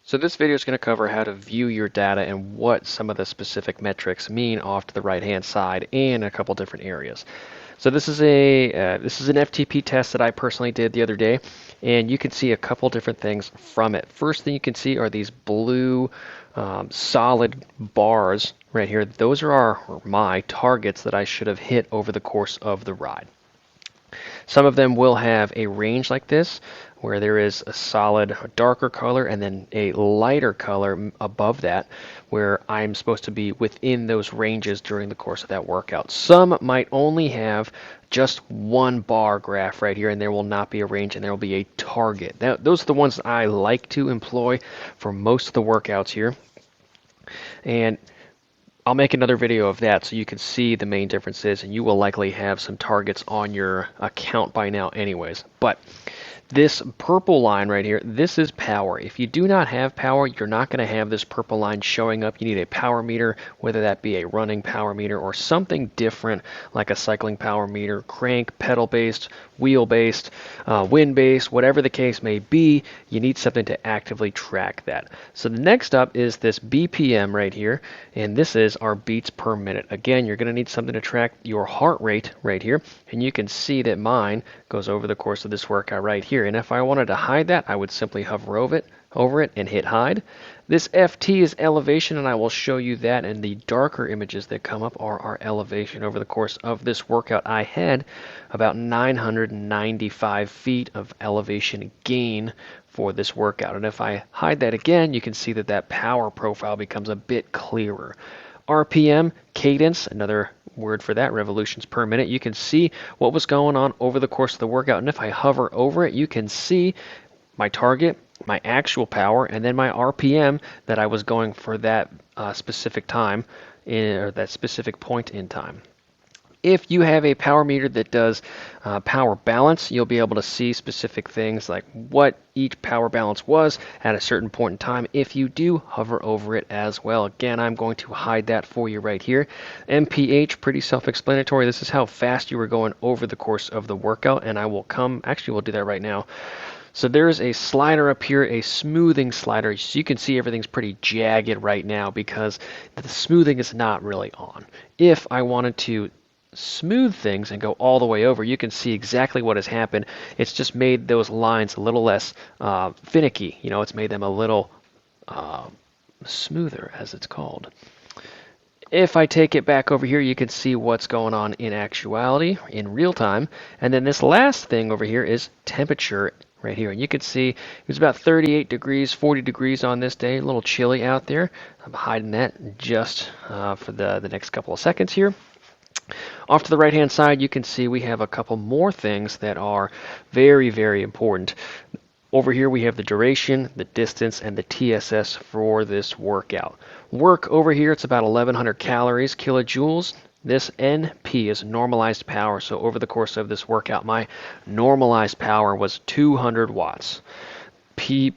So this video is going to cover how to view your data and what some of the specific metrics mean off to the right hand side in a couple different areas. So this is an FTP test that I personally did the other day, and you can see a couple different things from it. First thing you can see are these blue solid bars right here. Those are my targets that I should have hit over the course of the ride. Some of them will have a range like this, where there is a solid darker color and then a lighter color above that, where I'm supposed to be within those ranges during the course of that workout. Some might only have just one bar graph right here, and there will not be a range, and there will be a target. Those are the ones I like to employ for most of the workouts here. And I'll make another video of that so you can see the main differences, and you will likely have some targets on your account by now anyways. But this purple line right here, this is power. If you do not have power, you're not going to have this purple line showing up. You need a power meter, whether that be a running power meter or something different like a cycling power meter, crank, pedal-based, wheel-based, wind-based, whatever the case may be. You need something to actively track that. So the next up is this BPM right here, and this is our beats per minute. Again, you're going to need something to track your heart rate right here, and you can see that mine goes over the course of this workout right here. And if I wanted to hide that, I would simply hover over it and hit hide. This FT is elevation, and I will show you that, and the darker images that come up are our elevation. Over the course of this workout, I had about 995 feet of elevation gain for this workout. And if I hide that again, you can see that that power profile becomes a bit clearer. RPM, cadence, another word for that, revolutions per minute. You can see what was going on over the course of the workout, and if I hover over it, you can see my target, my actual power, and then my RPM that I was going for that specific time, or that specific point in time. If you have a power meter that does power balance, you'll be able to see specific things like what each power balance was at a certain point in time if you do hover over it as well. Again, I'm going to hide that for you right here. MPH, pretty self-explanatory. This is how fast you were going over the course of the workout, and actually we'll do that right now. So there's a slider up here, a smoothing slider. So you can see everything's pretty jagged right now because the smoothing is not really on. If I wanted to smooth things and go all the way over, you can see exactly what has happened. It's just made those lines a little less finicky. You know, it's made them a little smoother, as it's called. If I take it back over here, you can see what's going on in actuality in real time. And then this last thing over here is temperature right here. And you can see it was about 38 degrees, 40 degrees on this day. A little chilly out there. I'm hiding that just for the next couple of seconds here. Off to the right hand side, you can see we have a couple more things that are very, very important. Over here we have the duration, the distance, and the TSS for this workout. Work over here, it's about 1100 calories, kilojoules. This NP is normalized power, so over the course of this workout, my normalized power was 200 watts.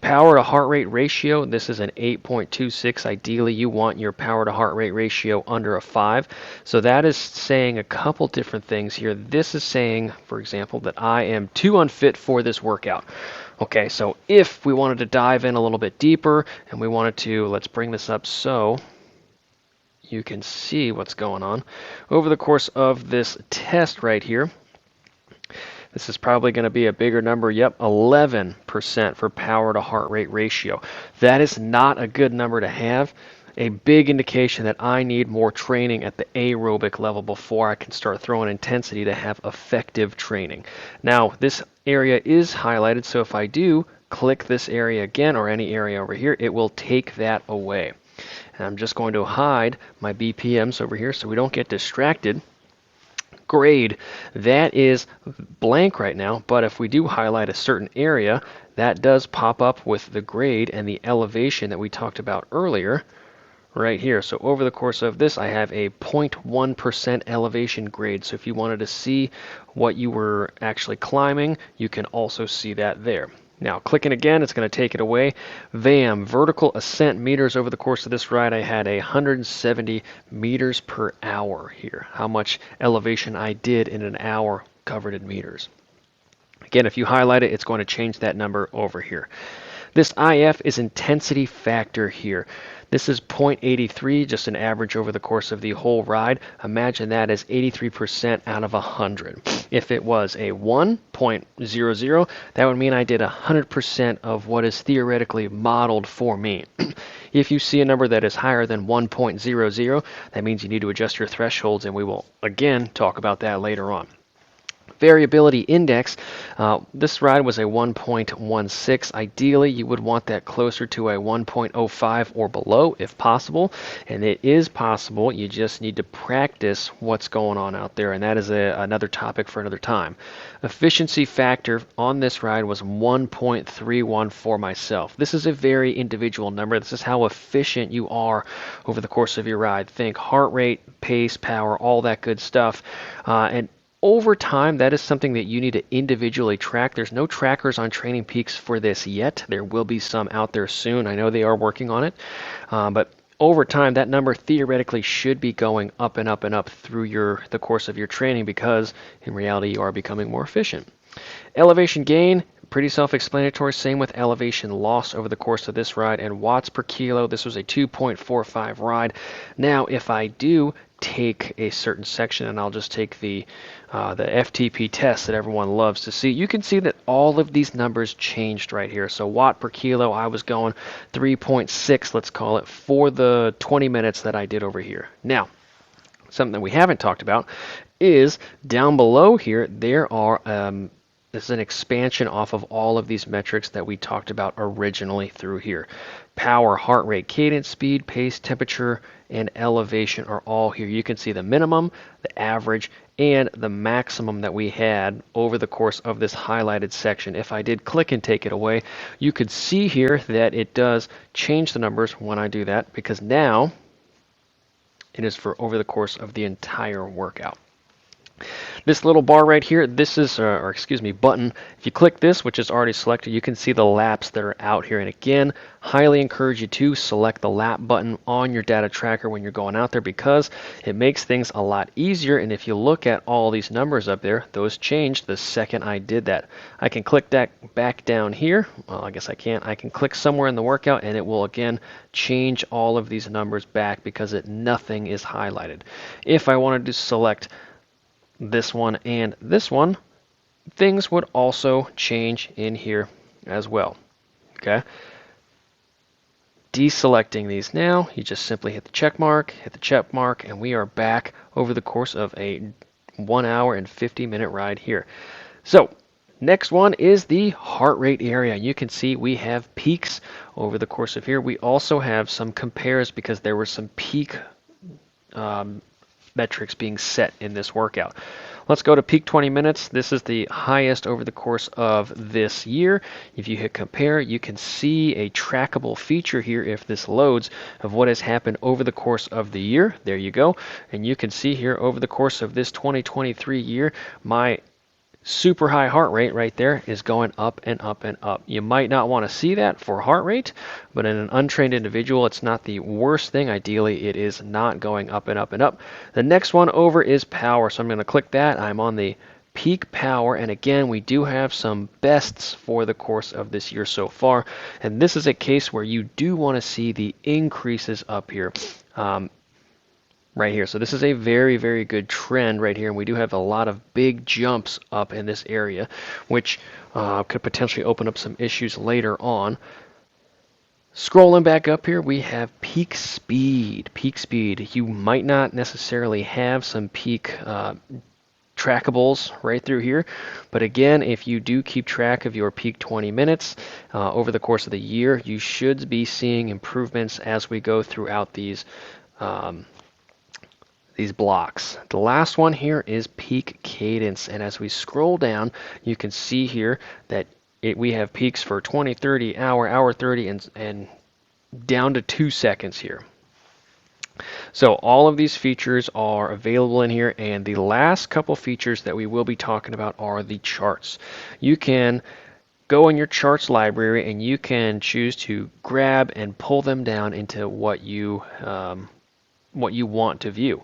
Power to heart rate ratio, this is an 8.26. Ideally, you want your power to heart rate ratio under a 5. So that is saying a couple different things here. This is saying, for example, that I am too unfit for this workout. Okay, so if we wanted to dive in a little bit deeper and we wanted to, let's bring this up so you can see what's going on. Over the course of this test right here, this is probably going to be a bigger number. Yep, 11% for power to heart rate ratio. That is not a good number to have. A big indication that I need more training at the aerobic level before I can start throwing intensity to have effective training. Now, this area is highlighted, so if I do click this area again or any area over here, it will take that away. And I'm just going to hide my BPMs over here so we don't get distracted. Grade, that is blank right now, but if we do highlight a certain area, that does pop up with the grade and the elevation that we talked about earlier right here. So over the course of this, I have a 0.1% elevation grade. So if you wanted to see what you were actually climbing, you can also see that there. Now, clicking again, it's going to take it away. VAM, vertical ascent meters. Over the course of this ride, I had 170 meters per hour here. How much elevation I did in an hour covered in meters. Again, if you highlight it, it's going to change that number over here. This IF is intensity factor here. This is 0.83, just an average over the course of the whole ride. Imagine that as 83% out of 100. If it was a 1.00, that would mean I did 100% of what is theoretically modeled for me. If you see a number that is higher than 1.00, that means you need to adjust your thresholds, and we will again talk about that later on. Variability index, this ride was a 1.16. Ideally, you would want that closer to a 1.05 or below if possible, and it is possible. You just need to practice what's going on out there, and that is another topic for another time. Efficiency factor on this ride was 1.31 for myself. This is a very individual number. This is how efficient you are over the course of your ride. Think heart rate, pace, power, all that good stuff, and over time, that is something that you need to individually track. There's no trackers on Training Peaks for this yet. There will be some out there soon. I know they are working on it. But over time, that number theoretically should be going up and up and up through the course of your training, because in reality, you are becoming more efficient. Elevation gain, pretty self-explanatory. Same with elevation loss over the course of this ride. And watts per kilo, this was a 2.45 ride. Now, if I do take a certain section, and I'll just take the FTP test that everyone loves to see, you can see that all of these numbers changed right here. So watt per kilo, I was going 3.6, let's call it, for the 20 minutes that I did over here. Now, something that we haven't talked about is down below here, there are this is an expansion off of all of these metrics that we talked about originally through here. Power, heart rate, cadence, speed, pace, temperature, and elevation are all here. You can see the minimum, the average, and the maximum that we had over the course of this highlighted section. If I did click and take it away, you could see here that it does change the numbers when I do that, because now it is for over the course of the entire workout. This little bar right here, this is, button. If you click this, which is already selected, you can see the laps that are out here. And again, highly encourage you to select the lap button on your data tracker when you're going out there, because it makes things a lot easier. And if you look at all these numbers up there, those changed the second I did that. I can click that back down here. Well, I guess I can't. I can click somewhere in the workout, and it will again change all of these numbers back because nothing is highlighted. If I wanted to select this one and this one, things would also change in here as well. Okay. Deselecting these now, you just simply hit the check mark, and we are back over the course of a 1 hour and 50-minute ride here. So next one is the heart rate area. You can see we have peaks over the course of here. We also have some compares because there were some peak metrics being set in this workout. Let's go to peak 20 minutes. This is the highest over the course of this year. If you hit compare, you can see a trackable feature here, if this loads, of what has happened over the course of the year. There you go. And you can see here over the course of this 2023 year, my super high heart rate right there is going up and up and up. You might not want to see that for heart rate, but in an untrained individual, it's not the worst thing. Ideally, it is not going up and up and up. The next one over is power. So I'm going to click that. I'm on the peak power, and again, we do have some bests for the course of this year so far, and this is a case where you do want to see the increases up here. Right here. So this is a very, very good trend right here, and we do have a lot of big jumps up in this area, which could potentially open up some issues later on. Scrolling back up here, we have peak speed. Peak speed. You might not necessarily have some peak trackables right through here, but again, if you do keep track of your peak 20 minutes over the course of the year, you should be seeing improvements as we go throughout these blocks. The last one here is peak cadence, and as we scroll down, you can see here that we have peaks for 20, 30, hour 30, and down to 2 seconds here. So all of these features are available in here, and the last couple features that we will be talking about are the charts. You can go in your charts library and you can choose to grab and pull them down into what you want to view.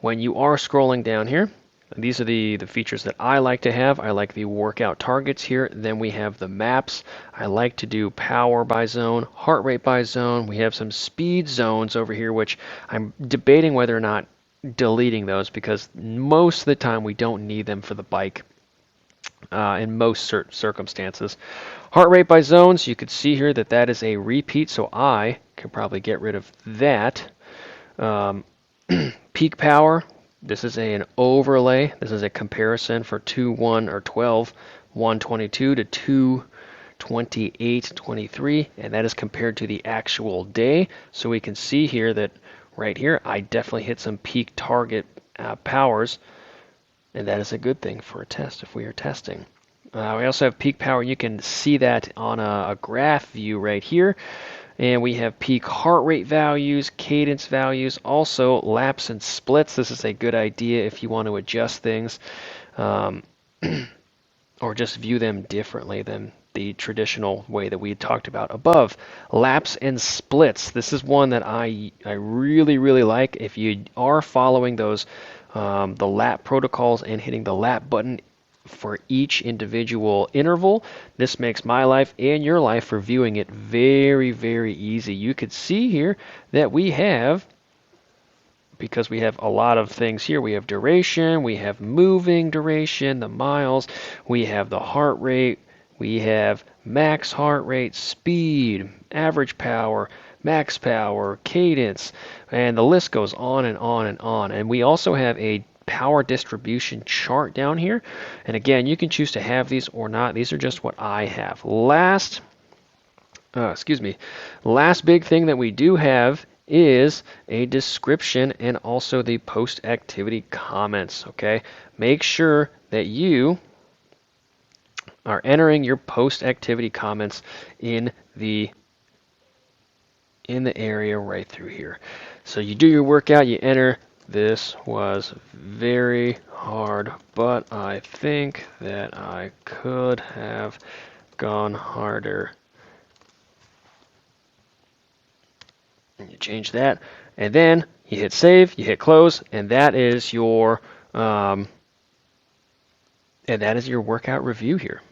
When you are scrolling down here, These are the features that I like to have. I like the workout targets here. Then we have the maps. I like to do power by zone, heart rate by zone. We have some speed zones over here, which I'm debating whether or not deleting those because most of the time we don't need them for the bike in most circumstances. Heart rate by zones, you could see here that that is a repeat, so I can probably get rid of that. Um, Peak power, this is an overlay. This is a comparison for 2, 1, or 12, 122 to 228, 23, and that is compared to the actual day. So we can see here that right here, I definitely hit some peak target powers, and that is a good thing for a test if we are testing. We also have peak power. You can see that on a graph view right here. And we have peak heart rate values, cadence values, also laps and splits. This is a good idea if you want to adjust things or just view them differently than the traditional way that we had talked about above. Laps and splits. This is one that I really, really like. If you are following those the lap protocols and hitting the lap button for each individual interval, this makes my life and your life for viewing it very, very easy. You could see here that we have, because we have a lot of things here, we have duration, we have moving duration, the miles, we have the heart rate, we have max heart rate, speed, average power, max power, cadence, and the list goes on and on and on. And we also have a power distribution chart down here. And again, you can choose to have these or not. These are just what I have. Last big thing that we do have is a description and also the post-activity comments. Okay, make sure that you are entering your post-activity comments in the area right through here. So you do your workout, you enter, this was very hard, but I think that I could have gone harder. And you change that, and then you hit save, you hit close, and that is your workout review here.